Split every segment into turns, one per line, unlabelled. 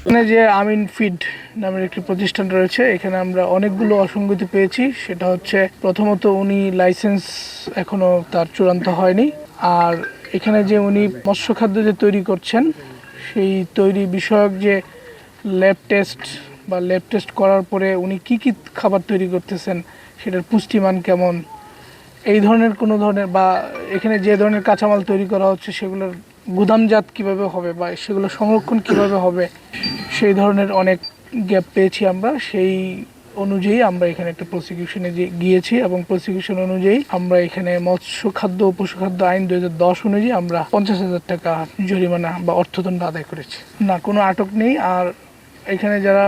এখানে যে আমিন ফিড নামের একটি প্রতিষ্ঠান রয়েছে, এখানে আমরা অনেকগুলো অসঙ্গতি পেয়েছি। সেটা হচ্ছে প্রথমত উনি লাইসেন্স এখনো তার চূড়ান্ত হয়নি, আর এখানে যে উনি মৎস্য খাদ্য যে তৈরি করছেন সেই তৈরি বিষয়ক যে ল্যাব টেস্ট করার পরে উনি কি কি খাবার তৈরি করতেছেন, সেটার পুষ্টিমান কেমন, এই ধরনের কোনো ধরনের বা এখানে যে ধরনের কাঁচামাল তৈরি করা হচ্ছে সেগুলোর গুদামজাত কিভাবে হবে বা সেগুলো সংরক্ষণ কিভাবে হবে, সেই ধরনের অনেক গ্যাপ পেয়েছি আমরা। সেই অনুযায়ী আমরা এখানে একটা প্রসিকিউশনে গিয়েছি এবং প্রসিকিউশন অনুযায়ী আমরা এখানে মৎস্য খাদ্য ও পশুখাদ্য আইন ২০১০ অনুযায়ী আমরা ৫০,০০০ টাকা জরিমানা বা অর্থদণ্ড আদায় করেছি। না, কোনো আটক নেই। আর এখানে যারা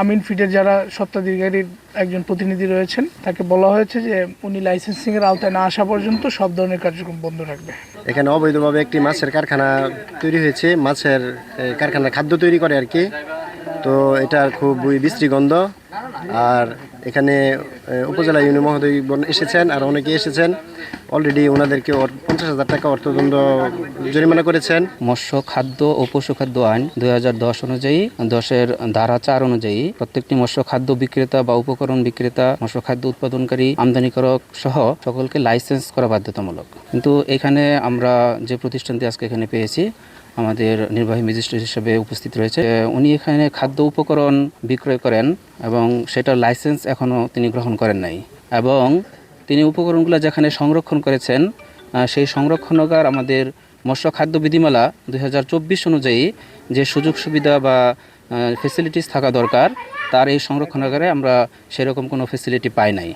আমিন ফিডের যারা স্বত্বাধিকারীর একজন প্রতিনিধি রয়েছেন, তাকে বলা হয়েছে যে উনি লাইসেন্সিং এর আওতায় না আসা পর্যন্ত সব ধরনের কার্যক্রম বন্ধ রাখবে।
এখানে অবৈধভাবে একটি মাছের কারখানা তৈরি হয়েছে, মাছের কারখানা খাদ্য তৈরি করে আর কি। তো এটার খুবই বিশ্রী গন্ধ। আর এখানে উপজেলা ইউনি মহোদয় এসেছেন আর অনেকে এসেছেন, অলরেডি ওনাদেরকে ৫০,০০০ টাকা অর্থদণ্ড জরিমানা করেছেন।
মৎস্য খাদ্য ও পশুখাদ্য আইন ২০১০ অনুযায়ী ১০-এর ধারা ৪ অনুযায়ী প্রত্যেকটি মৎস্য খাদ্য বিক্রেতা বা উপকরণ বিক্রেতা, মৎস্য খাদ্য উৎপাদনকারী, আমদানিকারক সহ সকলকে লাইসেন্স করা বাধ্যতামূলক। কিন্তু এখানে আমরা যে প্রতিষ্ঠানটি আজকে এখানে পেয়েছি, আমাদের নির্বাহী ম্যাজিস্ট্রেট হিসেবে উপস্থিত রয়েছে, উনি এখানে খাদ্য উপকরণ বিক্রয় করেন এবং সেটার লাইসেন্স এখনও তিনি গ্রহণ করেন নাই। এবং তিনি উপকরণগুলো যেখানে সংরক্ষণ করেছেন সেই সংরক্ষণাগার আমাদের মৎস্য খাদ্য বিধিমালা ২০২৪ অনুযায়ী যে সুযোগ সুবিধা বা ফেসিলিটিস থাকা দরকার, তার এই সংরক্ষণাগারে আমরা সেরকম কোনো ফেসিলিটি পাই নাই।